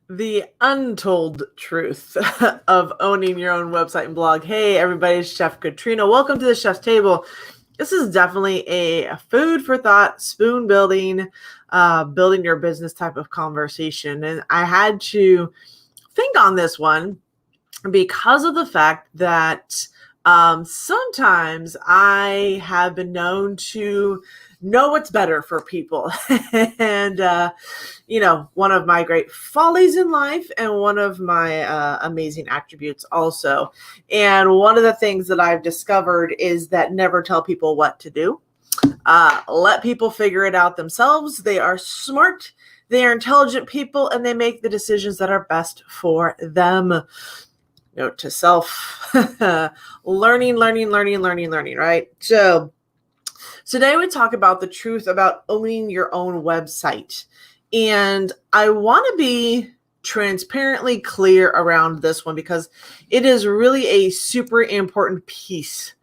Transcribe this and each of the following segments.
The untold truth of owning your own website and blog. Hey, everybody, it's Chef Katrina. Welcome to the Chef's Table. This is definitely a food for thought, spoon building, building your business type of conversation. And I had to think on this one because of the fact that sometimes I have been known to know what's better for people. and, one of my great follies in life and one of my amazing attributes also. And one of the things that I've discovered is that never tell people what to do. Let people figure it out themselves. They are smart, they are intelligent people, and they make the decisions that are best for them. Note to self, learning, right? So today we talk about the truth about owning your own website. And I want to be transparently clear around this one because it is really a super important piece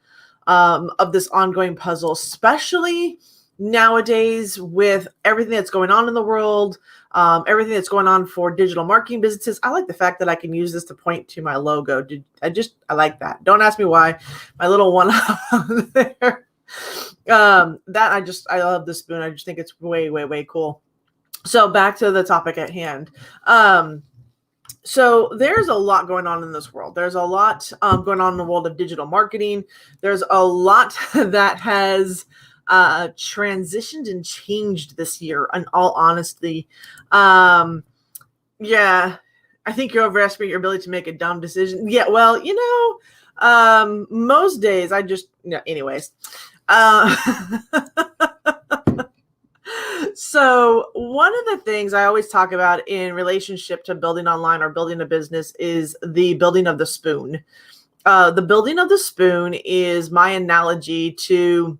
of this ongoing puzzle, especially nowadays with everything that's going on in the world, everything that's going on for digital marketing businesses. I like the fact that I can use this to point to my logo. I like that. Don't ask me why. My little one there. I love the spoon. I just think it's way cool. So back to the topic at hand. So there's a lot going on in this world. There's a lot going on in the world of digital marketing. There's a lot that has transitioned and changed this year, in all honesty. I think you're overestimating your ability to make a dumb decision. Yeah, well, most days anyways. So one of the things I always talk about in relationship to building online or building a business is the building of the spoon. The building of the spoon is my analogy to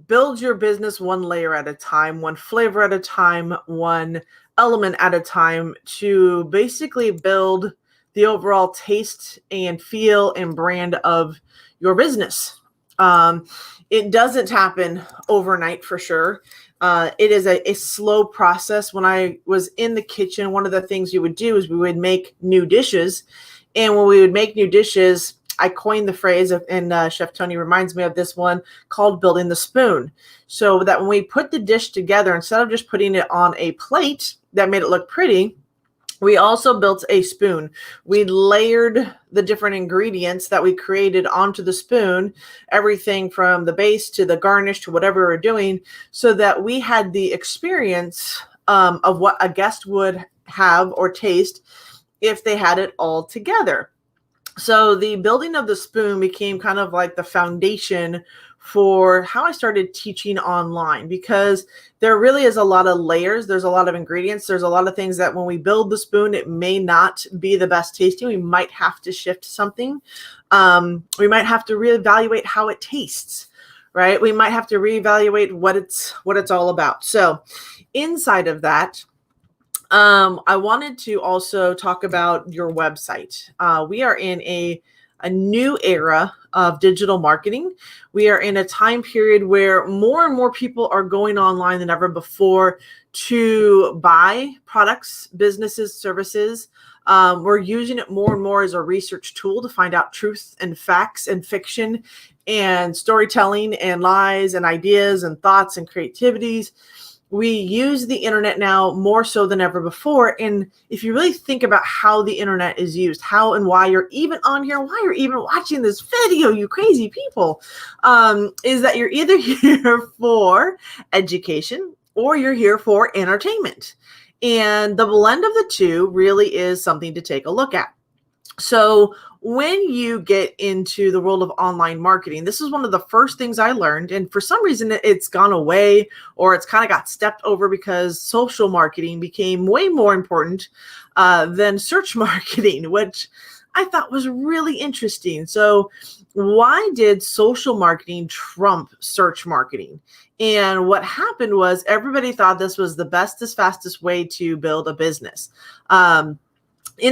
build your business one layer at a time, one flavor at a time, one element at a time, to basically build the overall taste and feel and brand of your business. It doesn't happen overnight for sure. It is a slow process. When I was in the kitchen, one of the things we would do is we would make new dishes. And when we would make new dishes, I coined the phrase, and Chef Tony reminds me of this one, called building the spoon. So that when we put the dish together, instead of just putting it on a plate that made it look pretty, we also built a spoon. We layered the different ingredients that we created onto the spoon, everything from the base to the garnish to whatever we're doing, so that we had the experience of what a guest would have or taste if they had it all together. So the building of the spoon became kind of like the foundation for how I started teaching online, because there really is a lot of layers. There's a lot of ingredients. There's a lot of things that when we build the spoon, it may not be the best tasting. We might have to shift something. We might have to reevaluate how it tastes, right? We might have to reevaluate what it's all about. So inside of that, I wanted to also talk about your website. We are in a new era of digital marketing. We are in a time period where more and more people are going online than ever before to buy products, businesses, services. We're using it more and more as a research tool to find out truth and facts and fiction and storytelling and lies and ideas and thoughts and creativities. We use the internet now more so than ever before. And if you really think about how the internet is used, how and why you're even on here, why you're even watching this video, you crazy people, is that you're either here for education or you're here for entertainment. And the blend of the two really is something to take a look at. So when you get into the world of online marketing, this is one of the first things I learned. And for some reason, it's gone away, or it's kind of got stepped over because social marketing became way more important than search marketing, which I thought was really interesting. So why did social marketing trump search marketing? And what happened was everybody thought this was the bestest, fastest way to build a business. In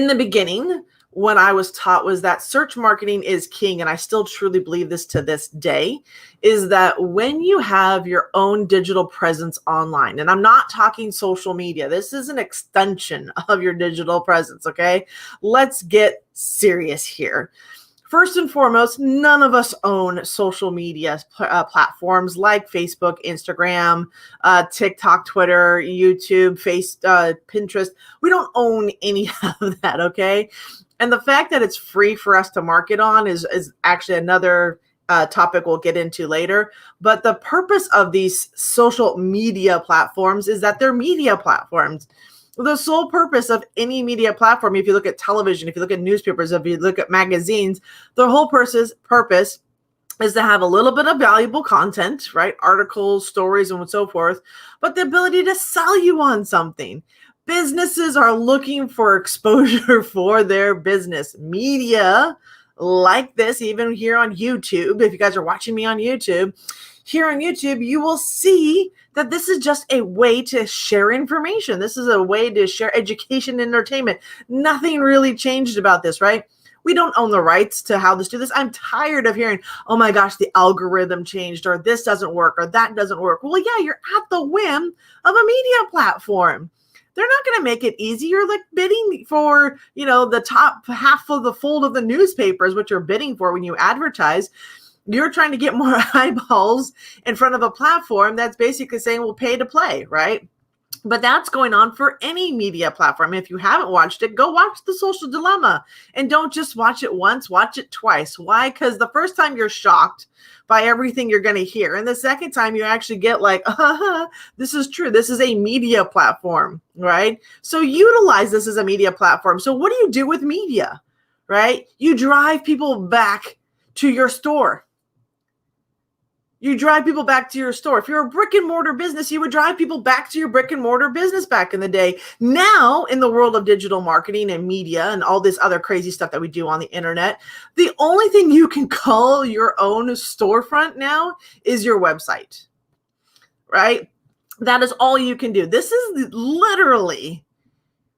the beginning, when I was taught was that search marketing is king, and I still truly believe this to this day, is that when you have your own digital presence online, and I'm not talking social media, this is an extension of your digital presence, okay? Let's get serious here. First and foremost, none of us own social media platforms like Facebook, Instagram, TikTok, Twitter, YouTube, Pinterest. We don't own any of that, okay? And the fact that it's free for us to market on is actually another topic we'll get into later. But the purpose of these social media platforms is that they're media platforms. The sole purpose of any media platform, if you look at television, if you look at newspapers, if you look at magazines, the whole purpose is to have a little bit of valuable content, right? Articles, stories, and so forth, but the ability to sell you on something. Businesses are looking for exposure for their business. Media like this, even here on YouTube, if you guys are watching me on YouTube, here on YouTube, you will see that this is just a way to share information. This is a way to share education and entertainment. Nothing really changed about this, right? We don't own the rights to how this do this. I'm tired of hearing, oh my gosh, the algorithm changed, or this doesn't work, or that doesn't work. Well, yeah, you're at the whim of a media platform. They're not going to make it easy. You're like bidding for, the top half of the fold of the newspapers, which you're bidding for when you advertise. You're trying to get more eyeballs in front of a platform that's basically saying, well, pay to play, right? But that's going on for any media platform. If you haven't watched it, go watch The Social Dilemma. And don't just watch it once, watch it twice. Why? Because the first time you're shocked by everything you're going to hear. And the second time you actually get like, this is true. This is a media platform, right? So utilize this as a media platform. So what do you do with media, right? You drive people back to your store. You drive people back to your store. If you're a brick and mortar business, you would drive people back to your brick and mortar business back in the day. Now, in the world of digital marketing and media and all this other crazy stuff that we do on the internet, the only thing you can call your own storefront now is your website, right? That is all you can do. This is literally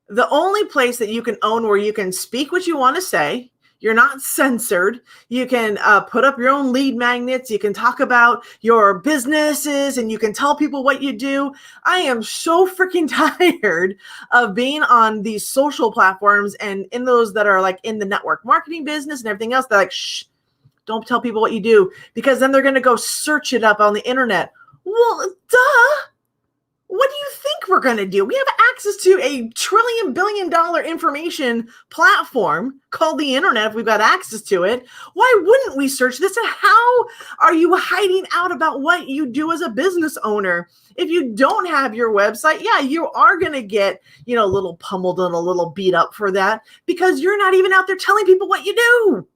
the only place that you can own where you can speak what you want to say. You're not censored. You can put up your own lead magnets. You can talk about your businesses and you can tell people what you do. I am so freaking tired of being on these social platforms and in those that are like in the network marketing business and everything else. They're like, shh, don't tell people what you do, because then they're going to go search it up on the internet. Well, duh. What do you think we're going to do? We have access to a $1 trillion information platform called the internet if we've got access to it. Why wouldn't we search this? And how are you hiding out about what you do as a business owner? If you don't have your website, yeah, you are going to get, a little pummeled and a little beat up for that because you're not even out there telling people what you do.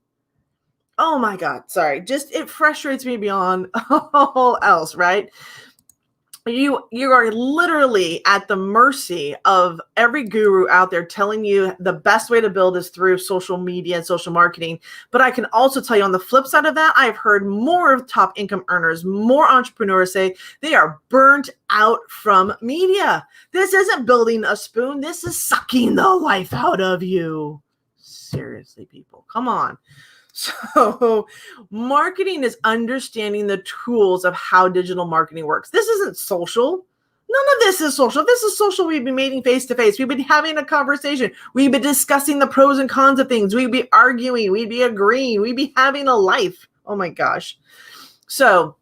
Oh my God. Sorry. Just it frustrates me beyond all else, right? You are literally at the mercy of every guru out there telling you the best way to build is through social media and social marketing. But I can also tell you on the flip side of that, I've heard more of top income earners, more entrepreneurs say they are burnt out from media. This isn't building a spoon. This is sucking the life out of you. Seriously, people, come on. So marketing is understanding the tools of how digital marketing works. This isn't social. None of this is social. If this is social, we'd be meeting face to face. We'd be having a conversation. We'd be discussing the pros and cons of things. We'd be arguing. We'd be agreeing. We'd be having a life. Oh my gosh. So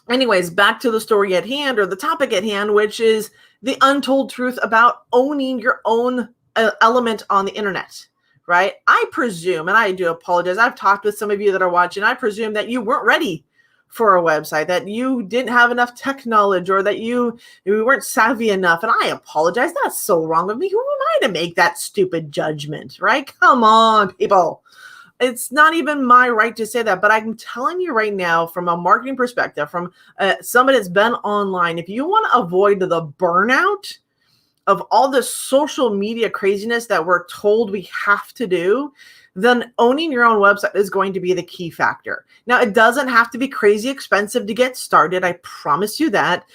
anyways, back to the story at hand, or the topic at hand, which is the untold truth about owning your own element on the internet. Right? I presume, and I do apologize, I've talked with some of you that are watching, I presume that you weren't ready for a website, that you didn't have enough tech knowledge, or that you weren't savvy enough. And I apologize. That's so wrong of me. Who am I to make that stupid judgment, right? Come on, people. It's not even my right to say that, but I'm telling you right now, from a marketing perspective, from somebody that's been online, if you want to avoid the burnout of all the social media craziness that we're told we have to do, then owning your own website is going to be the key factor. Now, it doesn't have to be crazy expensive to get started. I promise you that.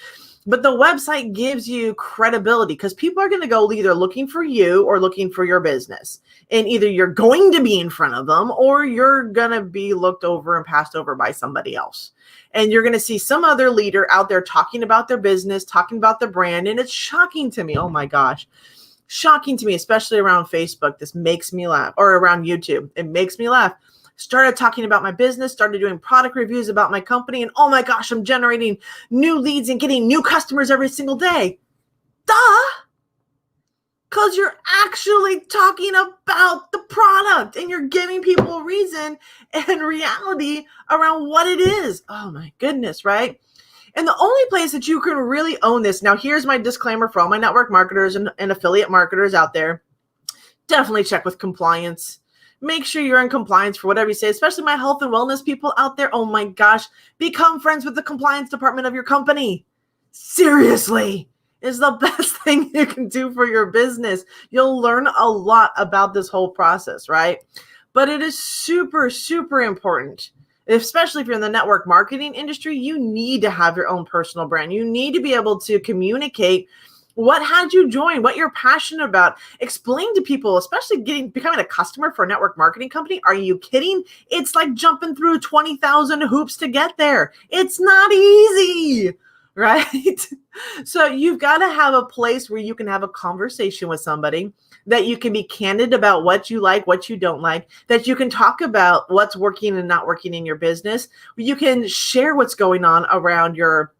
But the website gives you credibility because people are going to go either looking for you or looking for your business. And either you're going to be in front of them or you're going to be looked over and passed over by somebody else. And you're going to see some other leader out there talking about their business, talking about their brand. And it's shocking to me. Oh my gosh. Shocking to me, especially around Facebook. This makes me laugh. Or around YouTube. It makes me laugh. Started talking about my business, started doing product reviews about my company. And oh my gosh, I'm generating new leads and getting new customers every single day. Duh. Because you're actually talking about the product and you're giving people a reason and reality around what it is. Oh my goodness, right? And the only place that you can really own this, now here's my disclaimer for all my network marketers and affiliate marketers out there. Definitely check with compliance. Make sure you're in compliance for whatever you say, especially my health and wellness people out there. Oh my gosh, become friends with the compliance department of your company. Seriously. Is the best thing you can do for your business. You'll learn a lot about this whole process, right? But it is super, super important, especially if you're in the network marketing industry. You need to have your own personal brand. You need to be able to communicate what had you join, what you're passionate about. Explain to people, especially becoming a customer for a network marketing company. Are you kidding? It's like jumping through 20,000 hoops to get there. It's not easy. Right? So you've got to have a place where you can have a conversation with somebody, that you can be candid about what you like, what you don't like, that you can talk about what's working and not working in your business. You can share what's going on around your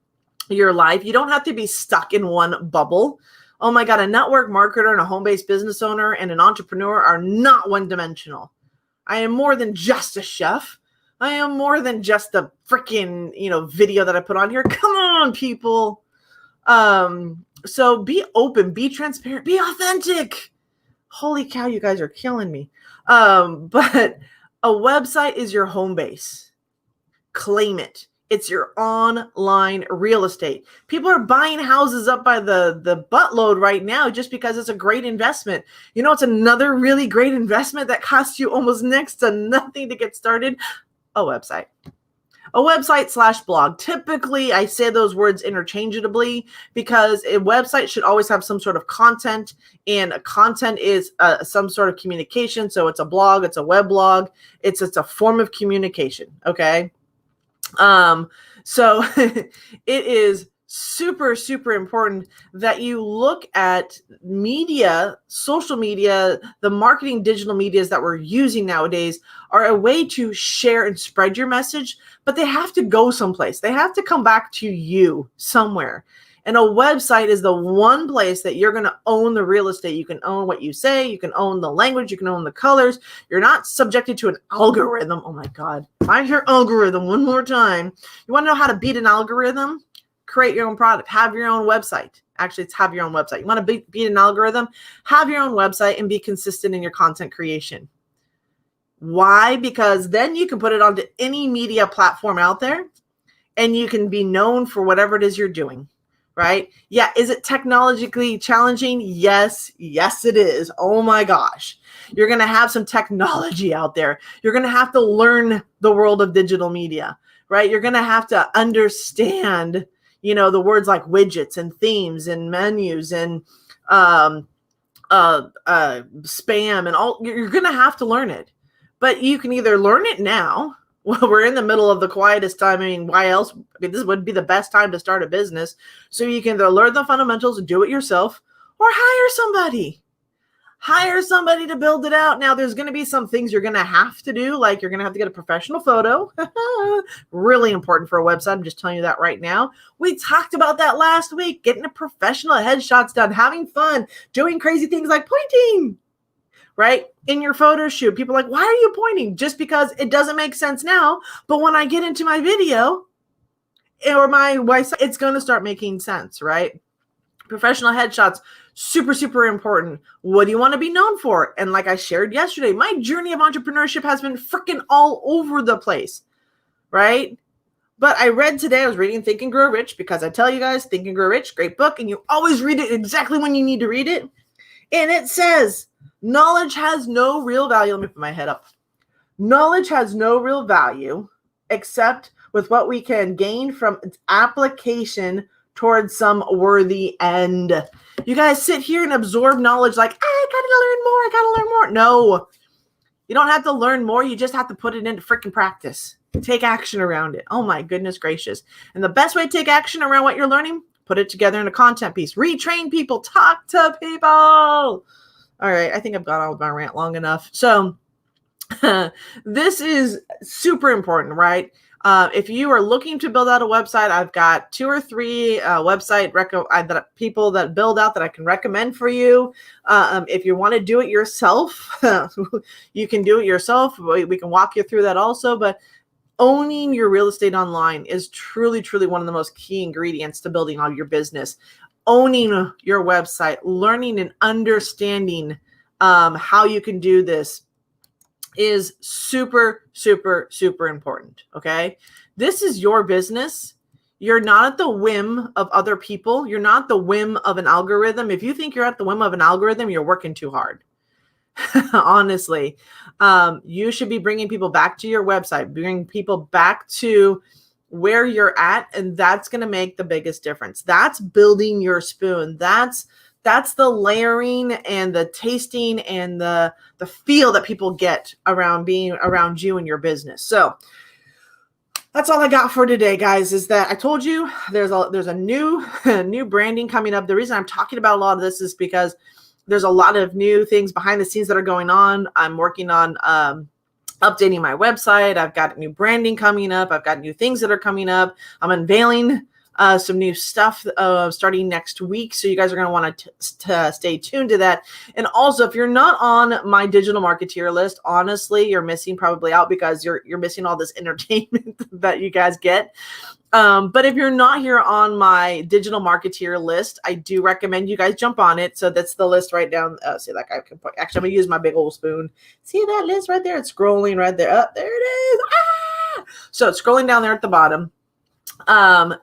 life. You don't have to be stuck in one bubble. Oh my God, a network marketer and a home-based business owner and an entrepreneur are not one-dimensional. I am more than just a chef. I am more than just the freaking, video that I put on here. Come on, people. So be open, be transparent, be authentic. Holy cow, you guys are killing me. But a website is your home base. Claim it. It's your online real estate. People are buying houses up by the buttload right now just because it's a great investment. It's another really great investment that costs you almost next to nothing to get started. A website. A website/blog. Typically, I say those words interchangeably because a website should always have some sort of content, and content is some sort of communication. So it's a blog, it's a web blog, it's a form of communication. Okay. So it is super, super important that you look at media, social media, the marketing digital medias that we're using nowadays are a way to share and spread your message, but they have to go someplace. They have to come back to you somewhere. And a website is the one place that you're going to own the real estate. You can own what you say. You can own the language. You can own the colors. You're not subjected to an algorithm. Oh my God. If I hear algorithm one more time, you want to know how to beat an algorithm? Create your own product. Have your own website. Actually, it's have your own website. You want to beat an algorithm? Have your own website and be consistent in your content creation. Why? Because then you can put it onto any media platform out there and you can be known for whatever it is you're doing. Right? Yeah. Is it technologically challenging? Yes. Yes, it is. Oh my gosh. You're going to have some technology out there. You're going to have to learn the world of digital media, right? You're going to have to understand, the words like widgets and themes and menus and spam and all. You're going to have to learn it, but you can either learn it now. Well, we're in the middle of the quietest time. Why else? This would be the best time to start a business. So you can either learn the fundamentals and do it yourself or hire somebody. Hire somebody to build it out. Now, there's going to be some things you're going to have to do, like you're going to have to get a professional photo. Really important for a website. I'm just telling you that right now. We talked about that last week, getting a professional headshots done, having fun, doing crazy things like pointing. Right? In your photo shoot, people are like, why are you pointing? Just because it doesn't make sense now. But when I get into my video or my website, it's going to start making sense, right? Professional headshots, super, super important. What do you want to be known for? And like I shared yesterday, my journey of entrepreneurship has been freaking all over the place, right? But I read today, I was reading Think and Grow Rich because I tell you guys, Think and Grow Rich, great book. And you always read it exactly when you need to read it. And it says, knowledge has no real value. Let me put my head up. Knowledge has no real value except with what we can gain from its application towards some worthy end. You guys sit here and absorb knowledge like, I gotta learn more. No, you don't have to learn more. You just have to put it into freaking practice. Take action around it. Oh my goodness gracious. And the best way to take action around what you're learning, put it together in a content piece. Retrain people. Talk to people. All right. I think I've got all my rant long enough. So this is super important, right? If you are looking to build out a website, I've got 2 or 3 website people that build out that I can recommend for you. If you want to do it yourself, you can do it yourself. We can walk you through that also. But owning your real estate online is truly, truly one of the most key ingredients to building out your business. Owning your website, learning and understanding how you can do this is super, super, super important. Okay. This is your business. You're not at the whim of other people. You're not the whim of an algorithm. If you think you're at the whim of an algorithm, you're working too hard. Honestly, you should be bringing people back to your website, bring people back to where you're at. And that's going to make the biggest difference. That's building your spoon. That's the layering and the tasting and the feel that people get around being around you and your business. So that's all I got for today, guys, is that I told you there's a new branding coming up. The reason I'm talking about a lot of this is because there's a lot of new things behind the scenes that are going on. I'm working on updating my website. I've got new branding coming up. I've got new things that are coming up. I'm unveiling some new stuff starting next week. So you guys are going to want to stay tuned to that. And also, if you're not on my digital marketeer list, honestly, you're missing probably out because you're missing all this entertainment that you guys get. But if you're not here on my digital marketeer list, I do recommend you guys jump on it. So that's the list right down. See, like I can actually, I'm going to use my big old spoon. See that list right there? It's scrolling right there. Oh, there it is. Ah! So it's scrolling down there at the bottom.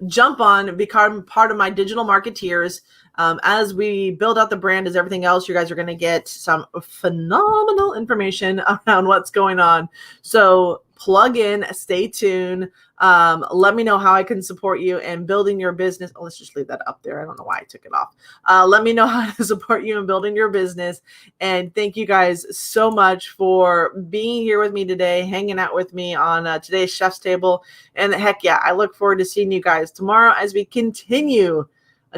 Jump on, become part of my digital marketeers. As we build out the brand, as everything else, you guys are going to get some phenomenal information around what's going on. So plug in, stay tuned. Let me know how I can support you in building your business. Oh, let's just leave that up there. I don't know why I took it off. Let me know how to support you in building your business. And thank you guys so much for being here with me today, hanging out with me on today's Chef's Table. And heck yeah, I look forward to seeing you guys tomorrow as we continue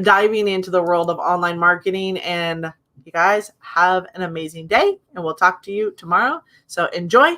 diving into the world of online marketing. And you guys have an amazing day, and we'll talk to you tomorrow. So enjoy